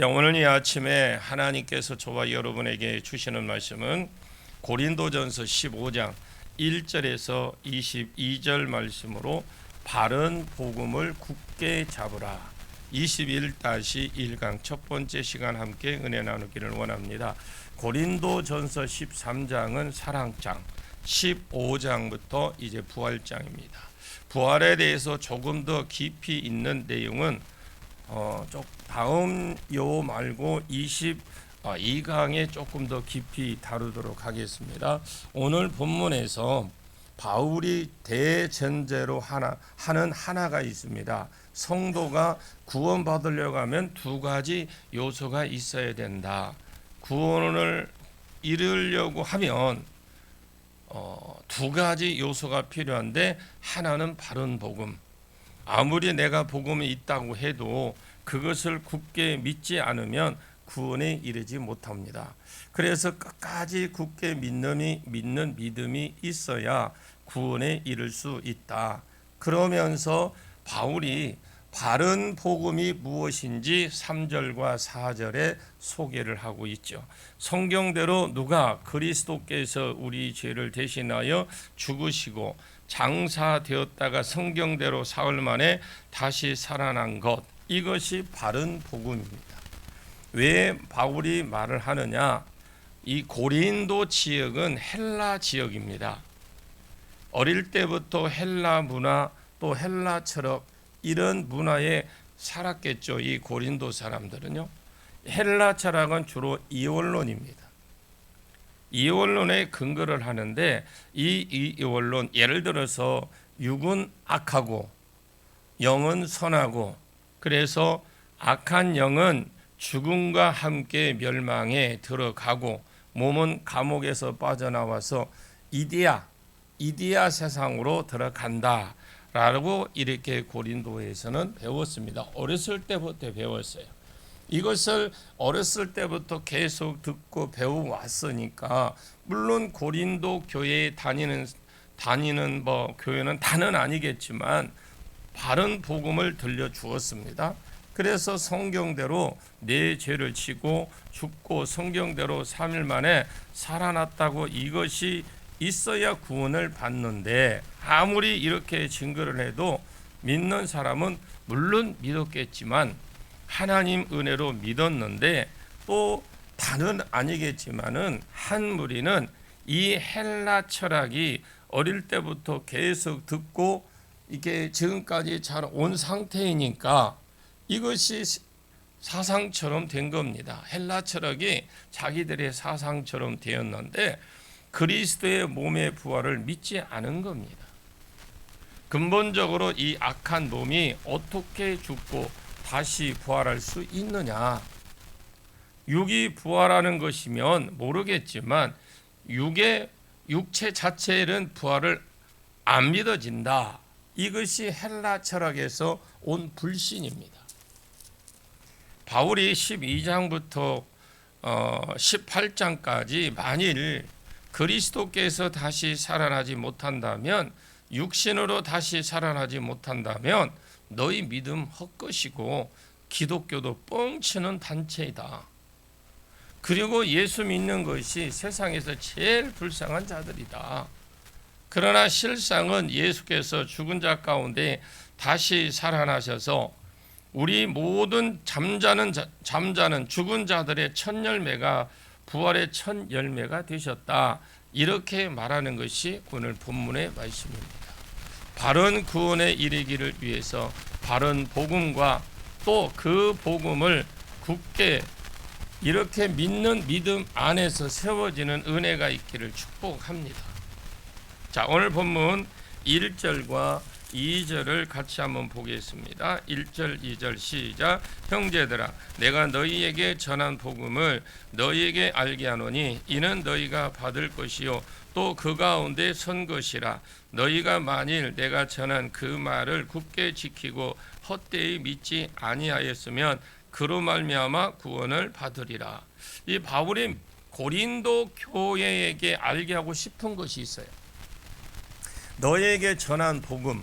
오늘 이 아침에 하나님께서 저와 여러분에게 주시는 말씀은 고린도전서 15장 1절에서 22절 말씀으로 바른 복음을 굳게 잡으라. 21-1강 첫 번째 시간 함께 은혜 나누기를 원합니다. 고린도전서 13장은 사랑장, 15장부터 이제 부활장입니다. 부활에 대해서 조금 더 깊이 있는 내용은 다음 요 말고 22강에 조금 더 깊이 다루도록 하겠습니다. 오늘 본문에서 바울이 대전제로 하는 하나가 있습니다. 성도가 구원받으려고 하면 두 가지 요소가 있어야 된다. 구원을 이루려고 하면 두 가지 요소가 필요한데, 하나는 바른 복음. 아무리 내가 복음이 있다고 해도 그것을 굳게 믿지 않으면 구원에 이르지 못합니다. 그래서 끝까지 굳게 믿는 믿음이 있어야 구원에 이를 수 있다. 그러면서 바울이 바른 복음이 무엇인지 3절과 4절에 소개를 하고 있죠. 성경대로 누가 그리스도께서 우리 죄를 대신하여 죽으시고 장사되었다가 성경대로 사흘 만에 다시 살아난 것, 이것이 바른 복음입니다. 왜 바울이 말을 하느냐? 이 고린도 지역은 헬라 지역입니다. 어릴 때부터 헬라 문화 또 헬라 철학 이런 문화에 살았겠죠. 이 고린도 사람들은요. 헬라 철학은 주로 이원론입니다. 이원론에 근거를 하는데, 이 이원론, 예를 들어서 육은 악하고 영은 선하고, 그래서 악한 영은 죽음과 함께 멸망에 들어가고 몸은 감옥에서 빠져나와서 이데아 세상으로 들어간다 라고 이렇게 고린도에서는 배웠습니다. 어렸을 때부터 배웠어요. 이것을 어렸을 때부터 계속 듣고 배워왔으니까, 물론 고린도 교회에 다니는 교회는 다는 아니겠지만 바른 복음을 들려주었습니다. 그래서 성경대로 내 죄를 지고 죽고 성경대로 3일 만에 살아났다고, 이것이 있어야 구원을 받는데, 아무리 이렇게 증거를 해도 믿는 사람은 물론 믿었겠지만 하나님 은혜로 믿었는데, 또 다는 아니겠지만은 한 무리는 이 헬라 철학이 어릴 때부터 계속 듣고 이게 지금까지 잘 온 상태이니까 이것이 사상처럼 된 겁니다. 헬라 철학이 자기들의 사상처럼 되었는데 그리스도의 몸의 부활을 믿지 않은 겁니다. 근본적으로 이 악한 놈이 어떻게 죽고 다시 부활할 수 있느냐? 육이 부활하는 것이면 모르겠지만 육체 자체는 부활을 안 믿어진다. 이것이 헬라 철학에서 온 불신입니다. 바울이 12장부터 18장까지 만일 그리스도께서 다시 살아나지 못한다면, 육신으로 다시 살아나지 못한다면 너희 믿음 헛것이고 기독교도 뻥치는 단체이다. 그리고 예수 믿는 것이 세상에서 제일 불쌍한 자들이다. 그러나 실상은 예수께서 죽은 자 가운데 다시 살아나셔서 우리 모든 잠자는 죽은 자들의 첫 열매가 부활의 첫 열매가 되셨다. 이렇게 말하는 것이 오늘 본문의 말씀입니다. 바른 구원에 이르기를 위해서 바른 복음과 또 그 복음을 굳게 이렇게 믿는 믿음 안에서 세워지는 은혜가 있기를 축복합니다. 자, 오늘 본문 1절과 2절을 같이 한번 보겠습니다. 1절, 2절 시작. 형제들아, 내가 너희에게 전한 복음을 너희에게 알게 하노니 이는 너희가 받을 것이요 또 그 가운데 선 것이라. 너희가 만일 내가 전한 그 말을 굳게 지키고 헛되이 믿지 아니하였으면 그로 말미암아 구원을 받으리라. 이 바울이 고린도 교회에게 알게 하고 싶은 것이 있어요. 너희에게 전한 복음,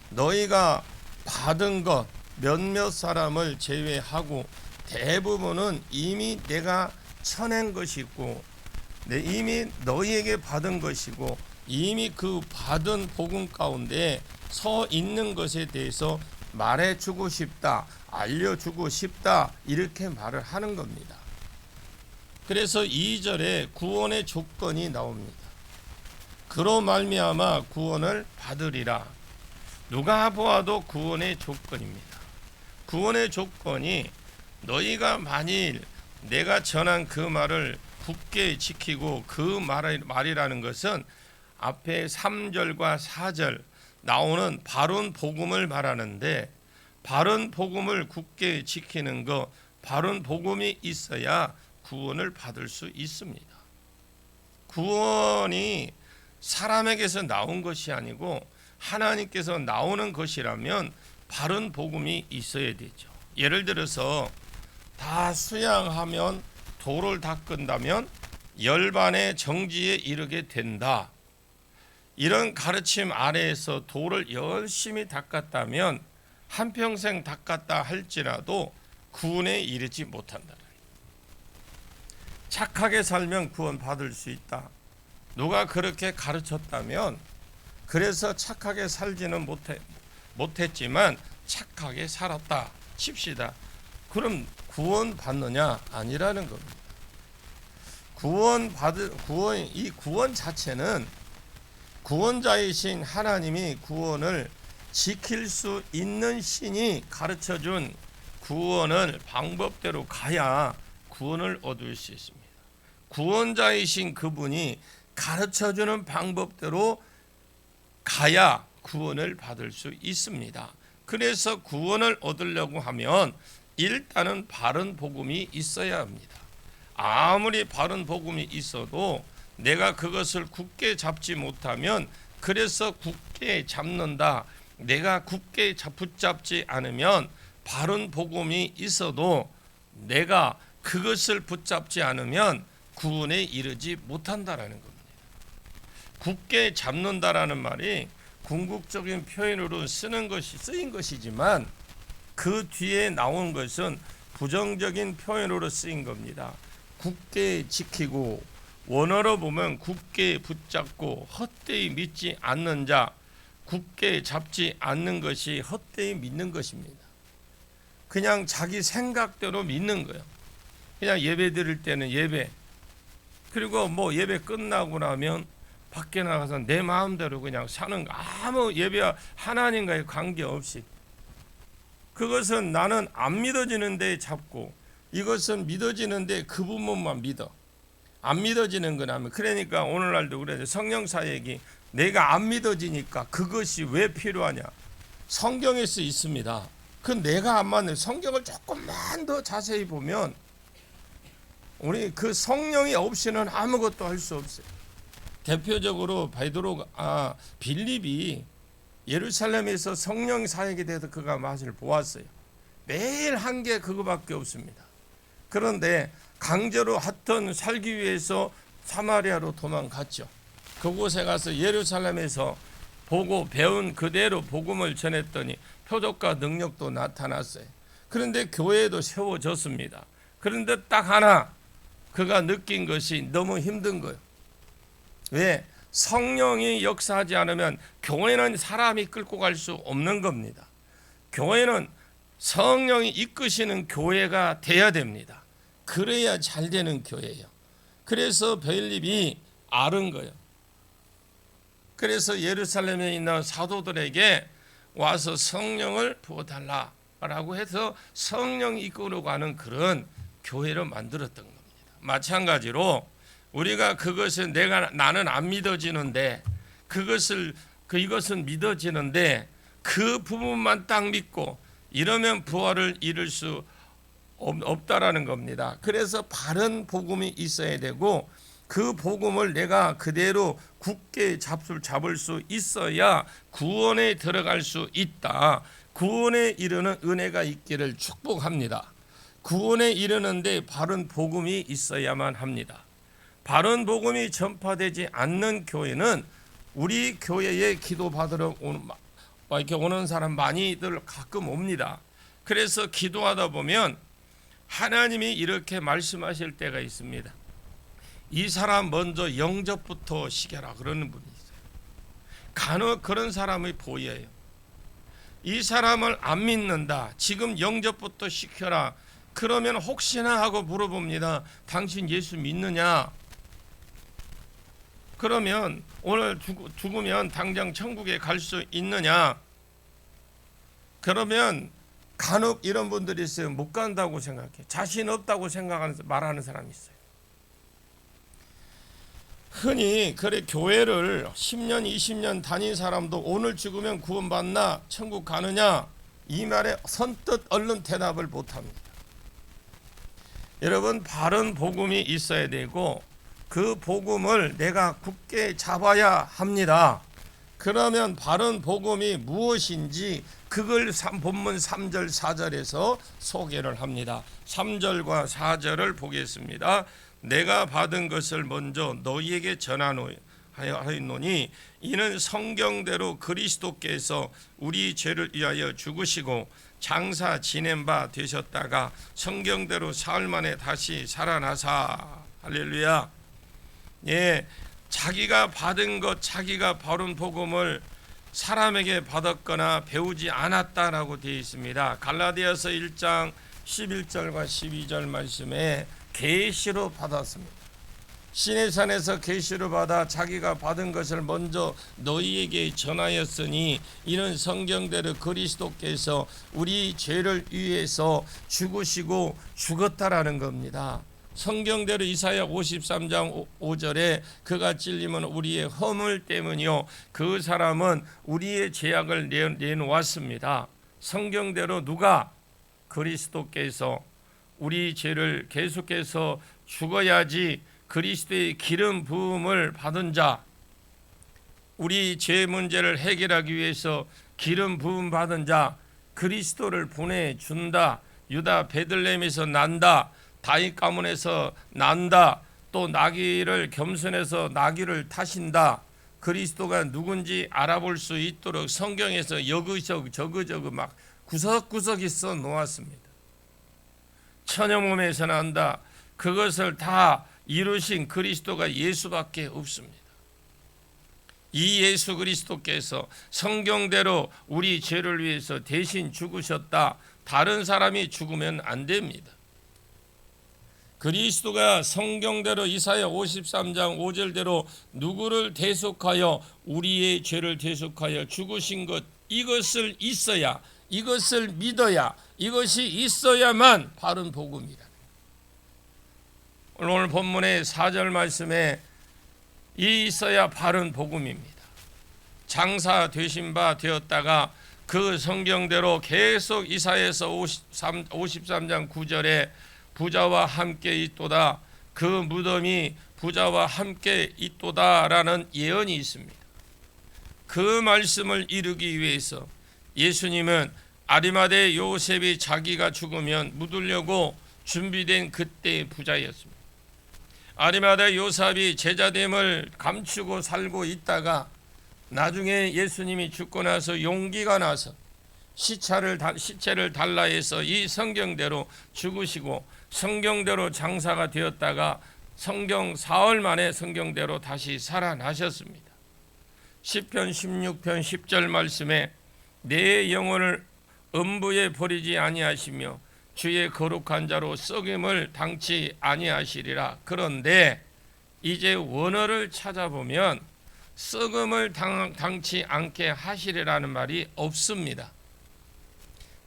너희가 받은 것 몇몇 사람을 제외하고 대부분은 이미 내가 쳐낸 것이고 이미 너희에게 받은 것이고 이미 그 받은 복음 가운데 서 있는 것에 대해서 말해주고 싶다, 알려주고 싶다, 이렇게 말을 하는 겁니다. 그래서 2절에 구원의 조건이 나옵니다. 그로 말미암아 구원을 받으리라. 누가 보아도 구원의 조건입니다. 구원의 조건이 너희가 만일 내가 전한 그 말을 굳게 지키고 그 말이라는 것은 앞에 3절과 4절 나오는 바른 복음을 말하는데, 바른 복음을 굳게 지키는 것, 바른 복음이 있어야 구원을 받을 수 있습니다. 구원이 사람에게서 나온 것이 아니고 하나님께서 나오는 것이라면 바른 복음이 있어야 되죠. 예를 들어서 다 수양하면 도를 닦은다면 열반의 정지에 이르게 된다. 이런 가르침 아래에서 도를 열심히 닦았다면 한평생 닦았다 할지라도 구원에 이르지 못한다. 착하게 살면 구원 받을 수 있다. 누가 그렇게 가르쳤다면, 그래서 착하게 살지는 못했지만 착하게 살았다 칩시다. 그럼 구원 받느냐? 아니라는 겁니다. 이 구원 자체는 구원자이신 하나님이 구원을 지킬 수 있는 신이 가르쳐준 구원을 방법대로 가야 구원을 얻을 수 있습니다. 구원자이신 그분이 가르쳐주는 방법대로 가야 구원을 받을 수 있습니다. 그래서 구원을 얻으려고 하면 일단은 바른 복음이 있어야 합니다. 아무리 바른 복음이 있어도 내가 그것을 굳게 잡지 못하면, 그래서 굳게 잡는다. 내가 굳게 붙잡지 않으면 바른 복음이 있어도 내가 그것을 붙잡지 않으면 구원에 이르지 못한다라는 겁니다. 굳게 잡는다라는 말이 궁극적인 표현으로 쓰인 것이지만 그 뒤에 나온 것은 부정적인 표현으로 쓰인 겁니다. 굳게 지키고, 원어로 보면 굳게 붙잡고 헛되이 믿지 않는 자, 굳게 잡지 않는 것이 헛되이 믿는 것입니다. 그냥 자기 생각대로 믿는 거예요. 그냥 예배 드릴 때는 예배, 그리고 뭐 예배 끝나고 나면 밖에 나가서 내 마음대로 그냥 사는, 아무 예배와 하나님과의 관계없이, 그것은 나는 안 믿어지는데 잡고, 이것은 믿어지는데 그 부분만 믿어. 안 믿어지는 거라면, 그러니까 오늘날도 그래요. 성령 사역이 내가 안 믿어지니까 그것이 왜 필요하냐? 성경에서 있습니다. 그 내가 안 맞는 성경을 조금만 더 자세히 보면 우리 그 성령이 없이는 아무것도 할 수 없어요. 대표적으로 빌립이 예루살렘에서 성령 사역에 대해서 그가 맛을 보았어요. 매일 한 게 그거밖에 없습니다. 그런데 강제로 하여튼 살기 위해서 사마리아로 도망갔죠. 그곳에 가서 예루살렘에서 보고 배운 그대로 복음을 전했더니 표적과 능력도 나타났어요. 그런데 교회도 세워졌습니다. 그런데 딱 하나 그가 느낀 것이 너무 힘든 거예요. 왜? 성령이 역사하지 않으면 교회는 사람이 끌고 갈 수 없는 겁니다. 교회는 성령이 이끄시는 교회가 돼야 됩니다. 그래야 잘 되는 교회예요. 그래서 빌립이 앓은 거예요. 그래서 예루살렘에 있는 사도들에게 와서 성령을 부어달라라고 해서 성령이 이끌어가는 그런 교회를 만들었던 겁니다. 마찬가지로 우리가 그것을 나는 안 믿어지는데 이것은 믿어지는데 그 부분만 딱 믿고 이러면 부활을 이룰 수 없다라는 겁니다. 그래서 바른 복음이 있어야 되고 그 복음을 내가 그대로 굳게 잡을 수 있어야 구원에 들어갈 수 있다. 구원에 이르는 은혜가 있기를 축복합니다. 구원에 이르는데 바른 복음이 있어야만 합니다. 바른 복음이 전파되지 않는 교회는 우리 교회에 기도 받으러 이렇게 오는 사람 많이들 가끔 옵니다. 그래서 기도하다 보면 하나님이 이렇게 말씀하실 때가 있습니다. 이 사람 먼저 영접부터 시켜라 그러는 분이 있어요. 간혹 그런 사람이 보여요. 이 사람을 안 믿는다. 지금 영접부터 시켜라. 그러면 혹시나 하고 물어봅니다. 당신 예수 믿느냐? 그러면 오늘 죽으면 당장 천국에 갈 수 있느냐? 그러면 간혹 이런 분들이 있어요. 못 간다고 생각해. 자신 없다고 생각하는 말하는 사람이 있어요. 흔히 그래 교회를 10년 20년 다닌 사람도 오늘 죽으면 구원받나 천국 가느냐 이 말에 선뜻 얼른 대답을 못합니다. 여러분 바른 복음이 있어야 되고 그 복음을 내가 굳게 잡아야 합니다. 그러면 바른 복음이 무엇인지 그걸 본문 3절 4절에서 소개를 합니다. 3절과 4절을 보겠습니다. 내가 받은 것을 먼저 너희에게 전하노니 이는 성경대로 그리스도께서 우리 죄를 위하여 죽으시고 장사 지낸 바 되셨다가 성경대로 사흘 만에 다시 살아나사. 할렐루야. 예, 자기가 받은 것, 자기가 바른 복음을 사람에게 받았거나 배우지 않았다라고 되어 있습니다. 갈라디아서 1장 11절과 12절 말씀에 계시로 받았습니다. 시내산에서 계시로 받아 자기가 받은 것을 먼저 너희에게 전하였으니 이는 성경대로 그리스도께서 우리 죄를 위해서 죽으시고 죽었다라는 겁니다. 성경대로 이사야 53장 5절에 그가 찔림은 우리의 허물 때문이요 그 사람은 우리의 죄악을 내놓았습니다. 성경대로 누가? 그리스도께서 우리 죄를 계속해서 죽어야지 그리스도의 기름 부음을 받은 자, 우리 죄 문제를 해결하기 위해서 기름 부음 받은 자 그리스도를 보내준다. 유다 베들레헴에서 난다. 다윗 가문에서 난다. 또 나귀를 겸손해서 나귀를 타신다. 그리스도가 누군지 알아볼 수 있도록 성경에서 여기저기 저기저기 막 구석구석에 써 놓았습니다. 천여 몸에서 난다. 그것을 다 이루신 그리스도가 예수밖에 없습니다. 이 예수 그리스도께서 성경대로 우리 죄를 위해서 대신 죽으셨다. 다른 사람이 죽으면 안 됩니다. 그리스도가 성경대로 이사야 53장 5절대로 누구를 대속하여 우리의 죄를 대속하여 죽으신 것, 이것을 있어야, 이것을 믿어야, 이것이 있어야만 바른 복음이다. 오늘 본문의 4절 말씀에 이 있어야 바른 복음입니다. 장사 되신 바 되었다가 그 성경대로 계속 이사야에서 53장 9절에 부자와 함께 있도다. 그 무덤이 부자와 함께 있도다라는 예언이 있습니다. 그 말씀을 이루기 위해서 예수님은 아리마대 요셉이 자기가 죽으면 묻으려고 준비된 그때의 부자였습니다. 아리마대 요셉이 제자됨을 감추고 살고 있다가 나중에 예수님이 죽고 나서 용기가 나서 시체를 달라 해서 이 성경대로 죽으시고 성경대로 장사가 되었다가 성경 사흘 만에 성경대로 다시 살아나셨습니다. 시편 16편 10절 말씀에 내 영혼을 음부에 버리지 아니하시며 주의 거룩한 자로 썩임을 당치 아니하시리라. 그런데 이제 원어를 찾아보면 썩음을 당치 않게 하시리라는 말이 없습니다.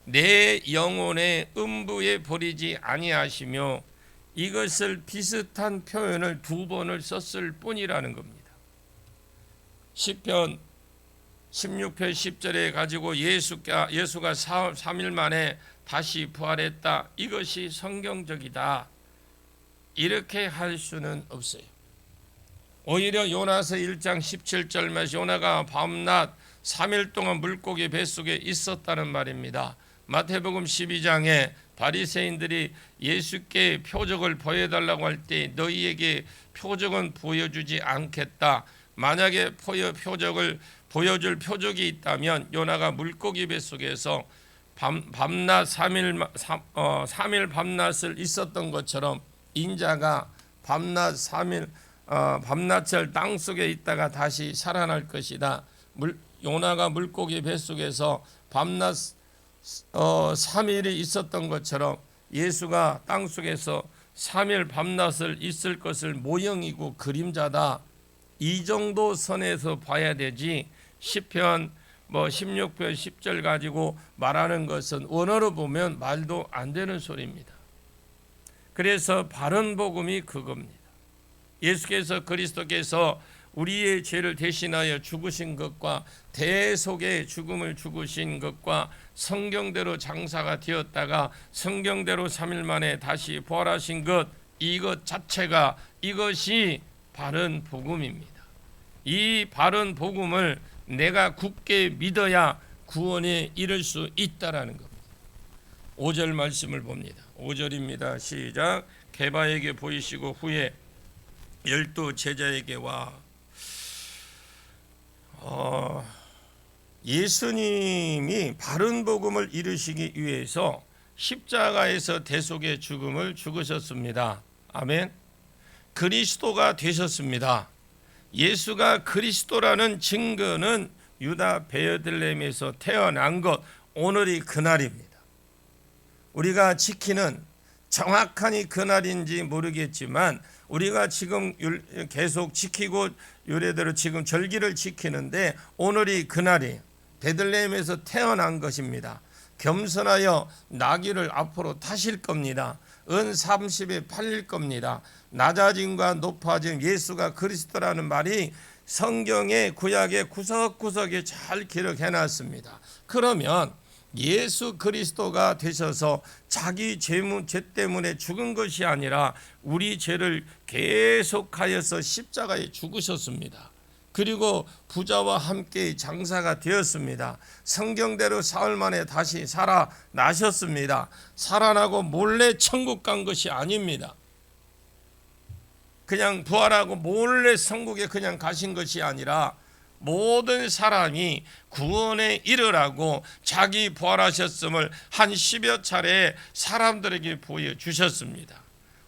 내 영혼의 음부에 버리지 아니하시며, 이것을 비슷한 표현을 2번을 썼을 뿐이라는 겁니다. 시편 16편 10절에 가지고 예수가 3일 만에 다시 부활했다. 이것이 성경적이다. 이렇게 할 수는 없어요. 오히려 요나서 1장 17절 말씀, 요나가 밤낮 3일 동안 물고기 뱃속에 있었다는 말입니다. 마태복음 12장에 바리새인들이 예수께 표적을 보여달라고 할 때 너희에게 표적은 보여주지 않겠다. 만약에 표적을 보여줄 표적이 있다면 요나가 물고기 뱃속에서 밤낮 3일 밤낮을 있었던 것처럼 인자가 밤낮 3일 밤낮을 땅속에 있다가 다시 살아날 것이다. 요나가 물고기 뱃속에서 밤낮 3일이 있었던 것처럼 예수가 땅속에서 3일 밤낮을 있을 것을 모형이고 그림자다. 이 정도 선에서 봐야 되지 시편 16편 10절 가지고 말하는 것은 원어로 보면 말도 안 되는 소리입니다. 그래서 바른 복음이 그겁니다. 예수께서 그리스도께서 우리의 죄를 대신하여 죽으신 것과 대속의 죽음을 죽으신 것과 성경대로 장사가 되었다가 성경대로 3일 만에 다시 부활하신 것, 이것 자체가 이것이 바른 복음입니다. 이 바른 복음을 내가 굳게 믿어야 구원에 이를 수 있다라는 겁니다. 5절 말씀을 봅니다. 5절입니다. 시작. 게바에게 보이시고 후에 12 제자에게 와. 예수님이 바른 복음을 이루시기 위해서 십자가에서 대속의 죽음을 죽으셨습니다. 아멘. 그리스도가 되셨습니다. 예수가 그리스도라는 증거는 유다 베들레헴에서 태어난 것, 오늘이 그날입니다. 우리가 지키는 정확하니 그날인지 모르겠지만 우리가 지금 계속 지키고 유래대로 지금 절기를 지키는데 오늘이 그날이 베들레헴에서 태어난 것입니다. 겸손하여 나귀를 앞으로 타실 겁니다. 은 30에 팔릴 겁니다. 낮아짐과 높아짐, 예수가 그리스도라는 말이 성경의 구약의 구석구석에 잘 기록해놨습니다. 그러면 예수 그리스도가 되셔서 자기 죄 때문에 죽은 것이 아니라 우리 죄를 계속하여서 십자가에 죽으셨습니다. 그리고 부자와 함께 장사가 되었습니다. 성경대로 사흘 만에 다시 살아나셨습니다. 살아나고 몰래 천국 간 것이 아닙니다. 그냥 부활하고 몰래 천국에 그냥 가신 것이 아니라 모든 사람이 구원에 이르라고 자기 부활하셨음을 한 10여 차례 사람들에게 보여주셨습니다.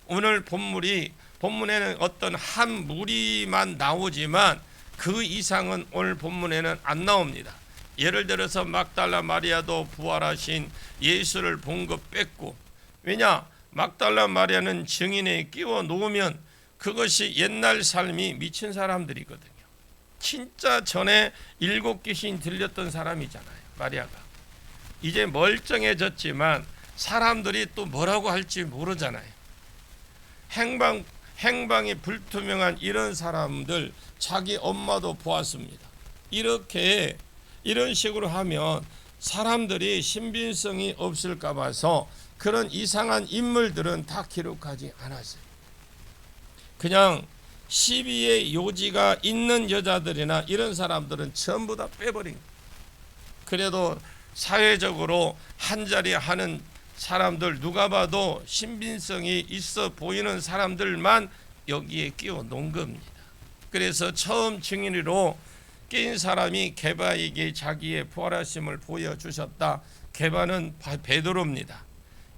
오늘 본문에는 어떤 한 무리만 나오지만 그 이상은 오늘 본문에는 안 나옵니다. 예를 들어서 막달라 마리아도 부활하신 예수를 본 것 뺐고, 왜냐? 막달라 마리아는 증인에 끼워 놓으면 그것이 옛날 삶이 미친 사람들이거든요. 진짜 전에 7 귀신 들렸던 사람이잖아요. 마리아가 이제 멀쩡해졌지만 사람들이 또 뭐라고 할지 모르잖아요. 행방이 불투명한 이런 사람들 자기 엄마도 보았습니다. 이런 식으로 하면 사람들이 신빙성이 없을까 봐서 그런 이상한 인물들은 다 기록하지 않았어요. 그냥 시비의 요지가 있는 여자들이나 이런 사람들은 전부 다 빼버린 거예요. 그래도 사회적으로 한자리 하는 사람들, 누가 봐도 신빙성이 있어 보이는 사람들만 여기에 끼워 놓은 겁니다. 그래서 처음 증인으로 끼인 사람이 게바에게 자기의 부활하심을 보여주셨다. 게바는 베드로입니다.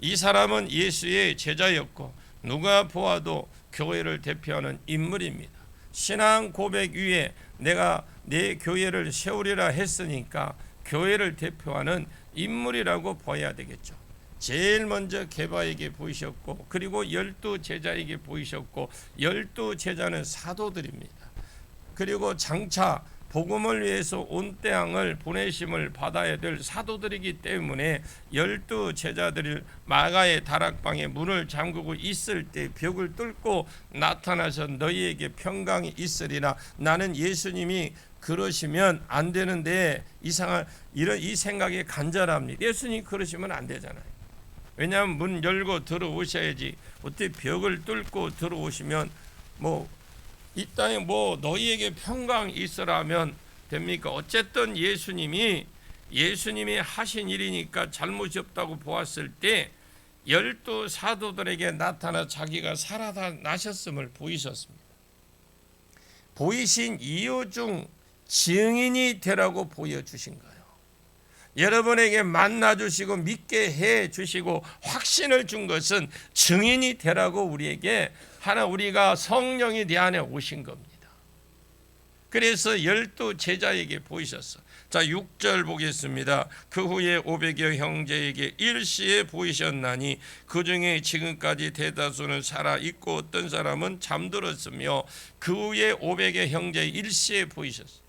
이 사람은 예수의 제자였고 누가 보아도 교회를 대표하는 인물입니다. 신앙 고백 위에 내가 내 교회를 세우리라 했으니까 교회를 대표하는 인물이라고 봐야 되겠죠. 제일 먼저 게바에게 보이셨고 그리고 12 제자에게 보이셨고 12 제자는 사도들입니다. 그리고 장차 복음을 위해서 온 땅을 보내심을 받아야 될 사도들이기 때문에 12 제자들이 마가의 다락방에 문을 잠그고 있을 때 벽을 뚫고 나타나서 너희에게 평강이 있으리라. 나는 예수님이 그러시면 안 되는데 이 생각이 간절합니다. 예수님 그러시면 안 되잖아요. 왜냐하면 문 열고 들어오셔야지. 어떻게 벽을 뚫고 들어오시면 이 땅에 너희에게 평강이 있으라면 됩니까? 어쨌든 예수님이 하신 일이니까 잘못이 없다고 보았을 때 12 사도들에게 나타나 자기가 살아나셨음을 보이셨습니다. 보이신 이유 중 증인이 되라고 보여주신 거예요. 여러분에게 만나 주시고 믿게 해 주시고 확신을 준 것은 증인이 되라고 우리에게 우리가 성령이 내 안에 오신 겁니다. 그래서 12 제자에게 보이셨어. 자, 6절 보겠습니다. 그 후에 500여 형제에게 일시에 보이셨나니 그 중에 지금까지 대다수는 살아 있고 어떤 사람은 잠들었으며 그 후에 500여 형제 일시에 보이셨어.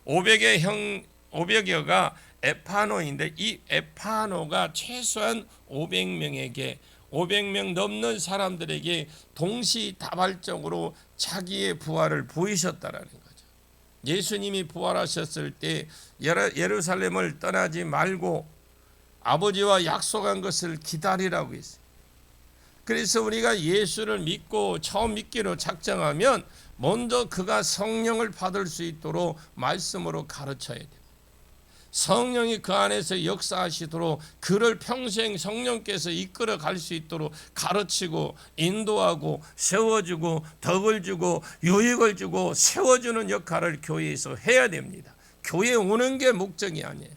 500여가 에파노인데 이 에파노가 최소한 500명에게 500명 넘는 사람들에게 동시다발적으로 자기의 부활을 보이셨다라는 거죠. 예수님이 부활하셨을 때 예루살렘을 떠나지 말고 아버지와 약속한 것을 기다리라고 했어요. 그래서 우리가 예수를 믿고 처음 믿기로 작정하면 먼저 그가 성령을 받을 수 있도록 말씀으로 가르쳐야 돼요. 성령이 그 안에서 역사하시도록 그를 평생 성령께서 이끌어 갈 수 있도록 가르치고 인도하고 세워주고 덕을 주고 유익을 주고 세워주는 역할을 교회에서 해야 됩니다. 교회에 오는 게 목적이 아니에요.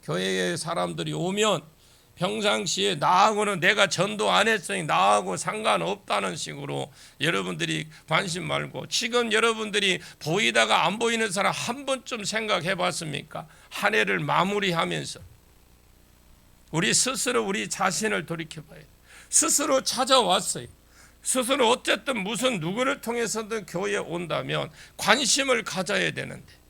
교회에 사람들이 오면 평상시에 나하고는 내가 전도 안 했으니 나하고 상관없다는 식으로 여러분들이 관심 말고, 지금 여러분들이 보이다가 안 보이는 사람 한 번쯤 생각해 봤습니까? 한 해를 마무리하면서 우리 스스로 우리 자신을 돌이켜봐야 돼요. 스스로 찾아왔어요. 스스로 어쨌든 무슨 누구를 통해서든 교회에 온다면 관심을 가져야 되는데,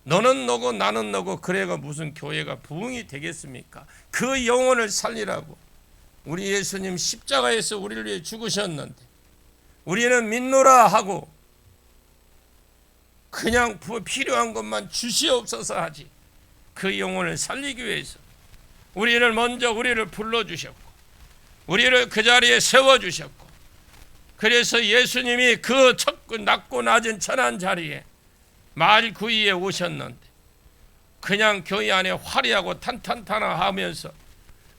너는 너고 나는 너고 그래가 무슨 교회가 부흥이 되겠습니까? 그 영혼을 살리라고 우리 예수님 십자가에서 우리를 위해 죽으셨는데 우리는 믿노라 하고 그냥 필요한 것만 주시옵소서 하지, 그 영혼을 살리기 위해서 우리를 불러주셨고 우리를 그 자리에 세워주셨고, 그래서 예수님이 그 낮고 낮은 천한 자리에 말 9이에 오셨는데 그냥 교회 안에 화려하고 탄탄하면서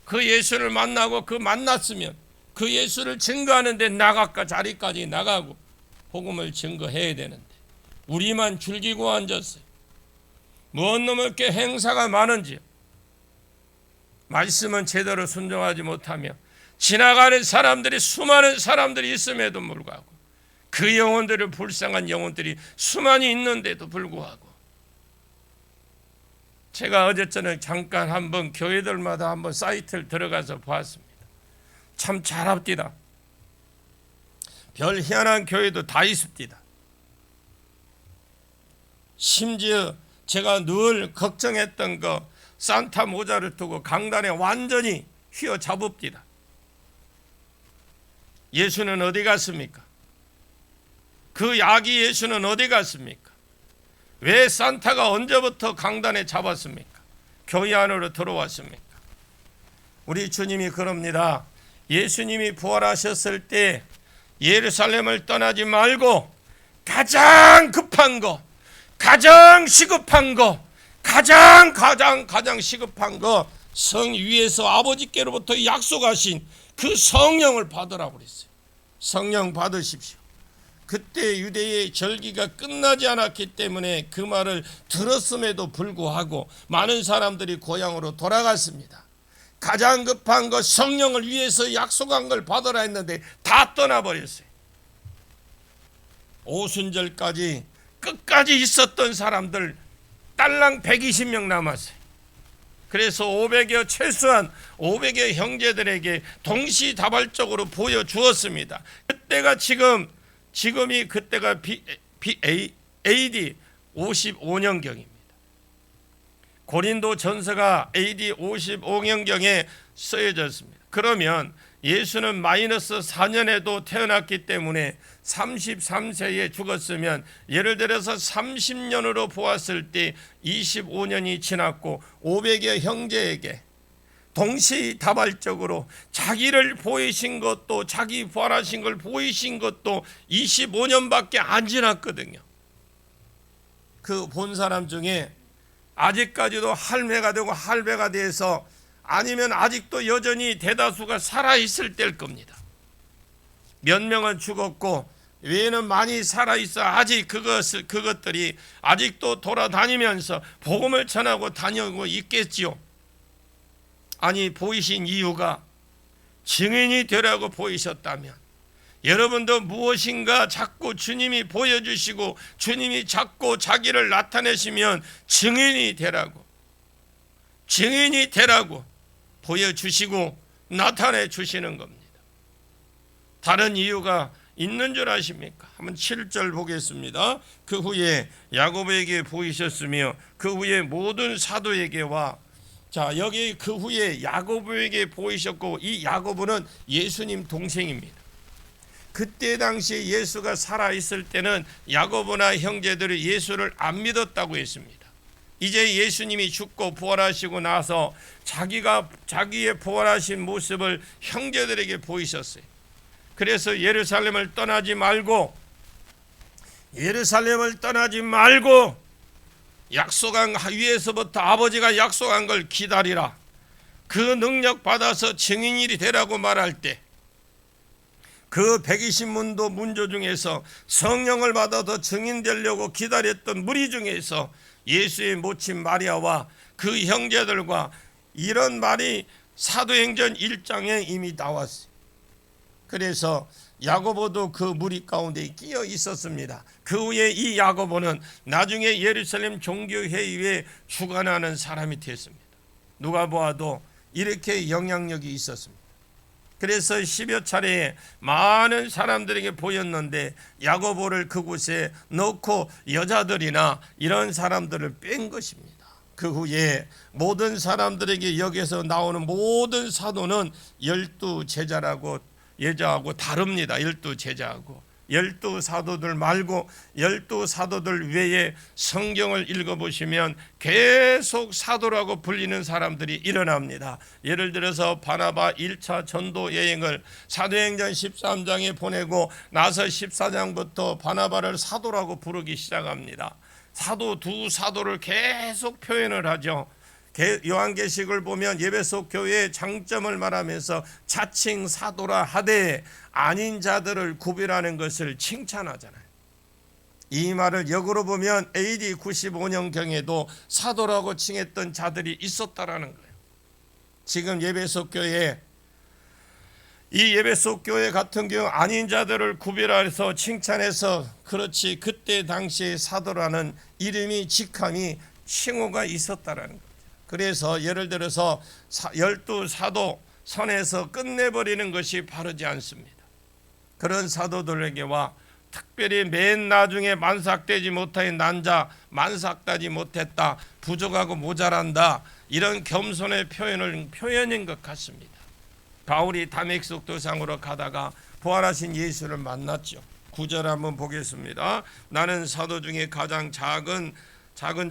그 예수를 만나고 만났으면 그 예수를 증거하는데 자리까지 나가고 복음을 증거해야 되는데 우리만 즐기고 앉았어요. 무엇 놈의 행사가 많은지 말씀은 제대로 순종하지 못하며 지나가는 사람들이 수많은 사람들이 있음에도 불구하고 그 영혼들을 불쌍한 영혼들이 수많이 있는데도 불구하고, 제가 어제전에 잠깐 한번 교회들마다 한번 사이트를 들어가서 보았습니다. 참 잘합디다. 별 희한한 교회도 다 있습니다. 심지어 제가 늘 걱정했던 거 산타 모자를 두고 강단에 완전히 휘어잡읍디다. 예수는 어디 갔습니까? 그 야기 예수는 어디 갔습니까? 왜 산타가 언제부터 강단에 잡았습니까? 교회 안으로 들어왔습니까? 우리 주님이 그럽니다. 예수님이 부활하셨을 때 예루살렘을 떠나지 말고 가장 급한 거, 가장 시급한 거, 가장 시급한 거, 성 위에서 아버지께로부터 약속하신 그 성령을 받으라고 그랬어요. 성령 받으십시오. 그때 유대의 절기가 끝나지 않았기 때문에 그 말을 들었음에도 불구하고 많은 사람들이 고향으로 돌아갔습니다. 가장 급한 것, 성령을 위해서 약속한 걸 받으라 했는데 다 떠나버렸어요. 오순절까지 끝까지 있었던 사람들 딸랑 120명 남았어요. 그래서 500여, 최소한 500여 형제들에게 동시다발적으로 보여주었습니다. 그때가 그때가 AD 55년경입니다. 고린도 전서가 AD 55년경에 쓰여졌습니다. 그러면 예수는 마이너스 4년에도 태어났기 때문에 33세에 죽었으면 예를 들어서 30년으로 보았을 때 25년이 지났고 500여 형제에게 동시다발적으로 자기를 보이신 것도, 자기 부활하신 걸 보이신 것도 25년밖에 안 지났거든요. 그 본 사람 중에 아직까지도 할매가 되고 할배가 돼서 아니면 아직도 여전히 대다수가 살아있을 때일 겁니다. 몇 명은 죽었고 외에는 많이 살아있어 아직 그것들이 아직도 돌아다니면서 복음을 전하고 다니고 있겠지요. 아니 보이신 이유가 증인이 되라고 보이셨다면 여러분도 무엇인가 자꾸 주님이 보여주시고 주님이 자꾸 자기를 나타내시면 증인이 되라고 보여주시고 나타내 주시는 겁니다. 다른 이유가 있는 줄 아십니까? 한번 7절 보겠습니다. 그 후에 야고보에게 보이셨으며 그 후에 모든 사도에게와, 자 여기 그 후에 야고보에게 보이셨고, 이 야고보는 예수님 동생입니다. 그때 당시 예수가 살아있을 때는 야고보나 형제들이 예수를 안 믿었다고 했습니다. 이제 예수님이 죽고 부활하시고 나서 자기의 부활하신 모습을 형제들에게 보이셨어요. 그래서 예루살렘을 떠나지 말고 약속한 위에서부터 아버지가 약속한 걸 기다리라. 그 능력 받아서 증인이 되라고 말할 때 그 120문도 문조 중에서 성령을 받아서 증인되려고 기다렸던 무리 중에서 예수의 모친 마리아와 그 형제들과 이런 말이 사도행전 1장에 이미 나왔어요. 그래서 야고보도 그 무리 가운데 끼어 있었습니다. 그 후에 이 야고보는 나중에 예루살렘 종교회의에 주관하는 사람이 됐습니다. 누가 보아도 이렇게 영향력이 있었습니다. 그래서 10여 차례에 많은 사람들에게 보였는데 야고보를 그곳에 넣고 여자들이나 이런 사람들을 뺀 것입니다. 그 후에 모든 사람들에게 여기서 나오는 모든 사도는 12제자라고 예자하고 다릅니다. 12제자하고 12사도들 말고 12사도들 외에 성경을 읽어보시면 계속 사도라고 불리는 사람들이 일어납니다. 예를 들어서 바나바 1차 전도 여행을 사도행전 13장에 보내고 나서 14장부터 바나바를 사도라고 부르기 시작합니다. 사도 두 사도를 계속 표현을 하죠. 요한계시록을 보면 에베소 교회의 장점을 말하면서 자칭 사도라 하되 아닌 자들을 구별하는 것을 칭찬하잖아요. 이 말을 역으로 보면 AD 95년경에도 사도라고 칭했던 자들이 있었다라는 거예요. 지금 에베소 교회, 이 에베소 교회 같은 경우 아닌 자들을 구별해서 칭찬해서 그렇지, 그때 당시에 사도라는 이름이 직함이 칭호가 있었다라는 거예요. 그래서 예를 들어서 12사도 선에서 끝내버리는 것이 바르지 않습니다. 그런 사도들에게와 특별히 맨 나중에 만삭되지 못하여 난자, 만삭되지 못했다, 부족하고 모자란다, 이런 겸손의 표현인 것 같습니다. 바울이 다메섹 도상으로 가다가 부활하신 예수를 만났죠. 9절 한번 보겠습니다. 나는 사도 중에 가장 작은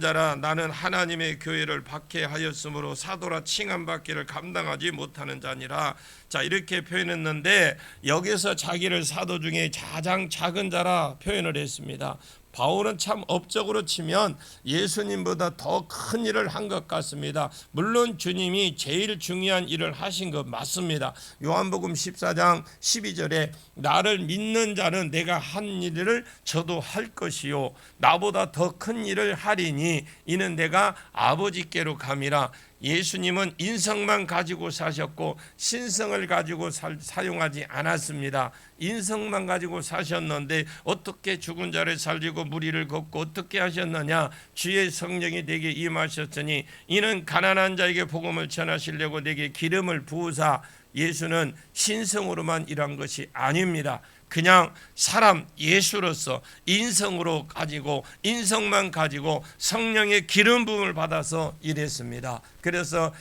자라. 나는 하나님의 교회를 박해하였으므로 사도라 칭함받기를 감당하지 못하는 자니라. 자, 이렇게 표현했는데 여기서 자기를 사도 중에 가장 작은 자라 표현을 했습니다. 바울은 참 업적으로 치면 예수님보다 더 큰 일을 한 것 같습니다. 물론 주님이 제일 중요한 일을 하신 것 맞습니다. 요한복음 14장 12절에 나를 믿는 자는 내가 한 일을 저도 할 것이요 나보다 더 큰 일을 하리니 이는 내가 아버지께로 감이라. 예수님은 인성만 가지고 사셨고 신성을 가지고 사용하지 않았습니다. 인성만 가지고 사셨는데 어떻게 죽은 자를 살리고 무리를 걷고 어떻게 하셨느냐? 주의 성령이 내게 임하셨으니 이는 가난한 자에게 복음을 전하시려고 내게 기름을 부으사. 예수는 신성으로만 일한 것이 아닙니다. 그냥 사람 예수로서 인성으로 가지고 인성만 가지고 성령의 기름 부음을 받아서 일했습니다. 그래서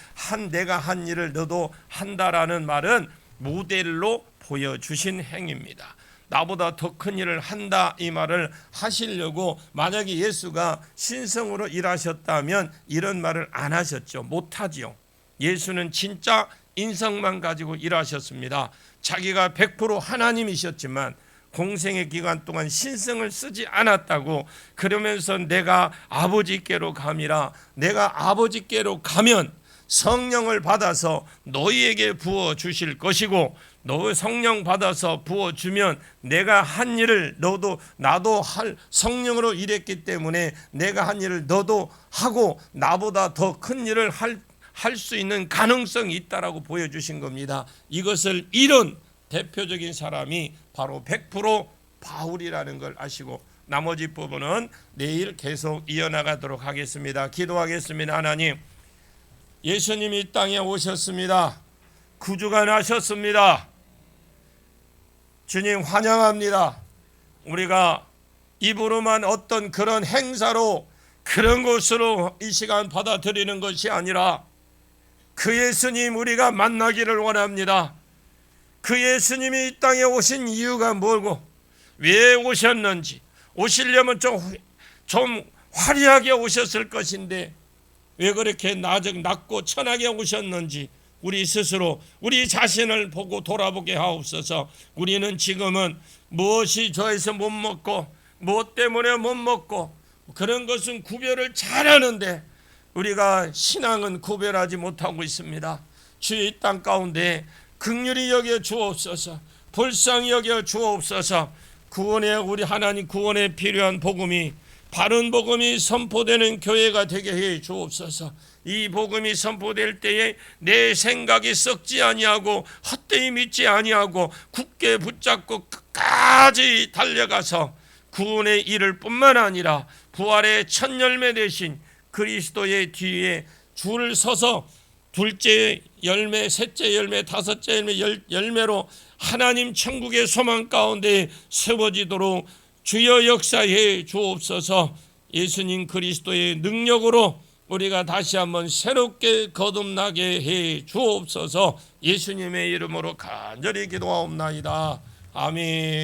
내가 한 일을 너도 한다라는 말은 모델로 보여주신 행위입니다. 나보다 더 큰 일을 한다, 이 말을 하시려고 만약에 예수가 신성으로 일하셨다면 이런 말을 안 하셨죠. 못하지요. 예수는 진짜 인성만 가지고 일하셨습니다. 자기가 100% 하나님이셨지만 공생의 기간 동안 신성을 쓰지 않았다고. 그러면서 내가 아버지께로 감이라. 내가 아버지께로 가면 성령을 받아서 너희에게 부어 주실 것이고 너 성령 받아서 부어 주면 내가 한 일을 나도 할 성령으로 일했기 때문에 내가 한 일을 너도 하고 나보다 더 큰 일을 할 수 있는 가능성이 있다라고 보여주신 겁니다. 이것을 이룬 대표적인 사람이 바로 100% 바울이라는 걸 아시고 나머지 부분은 내일 계속 이어나가도록 하겠습니다. 기도하겠습니다. 하나님, 예수님이 이 땅에 오셨습니다. 구주가 나셨습니다. 주님 환영합니다. 우리가 입으로만 어떤 그런 행사로 그런 것으로 이 시간 받아들이는 것이 아니라 그 예수님 우리가 만나기를 원합니다. 그 예수님이 이 땅에 오신 이유가 뭐고 왜 오셨는지, 오시려면 좀 화려하게 오셨을 것인데 왜 그렇게 낮고 천하게 오셨는지 우리 스스로 우리 자신을 보고 돌아보게 하옵소서. 우리는 지금은 무엇이 좋아해서 못 먹고 무엇 때문에 못 먹고 그런 것은 구별을 잘하는데 우리가 신앙은 구별하지 못하고 있습니다. 주의 이 땅 가운데 긍휼히 여겨 주옵소서. 불쌍히 여겨 주옵소서. 구원에 우리 하나님 구원에 필요한 복음이 바른 복음이 선포되는 교회가 되게 해 주옵소서. 이 복음이 선포될 때에 내 생각이 썩지 아니하고 헛되이 믿지 아니하고 굳게 붙잡고 끝까지 달려가서 구원에 이를 뿐만 아니라 부활의 첫 열매 되신 그리스도의 뒤에 줄을 서서 둘째 열매, 셋째 열매, 다섯째 열매, 열매로 하나님 천국의 소망 가운데 세워지도록 주여 역사해 주옵소서. 예수님 그리스도의 능력으로 우리가 다시 한번 새롭게 거듭나게 해 주옵소서. 예수님의 이름으로 간절히 기도하옵나이다. 아멘.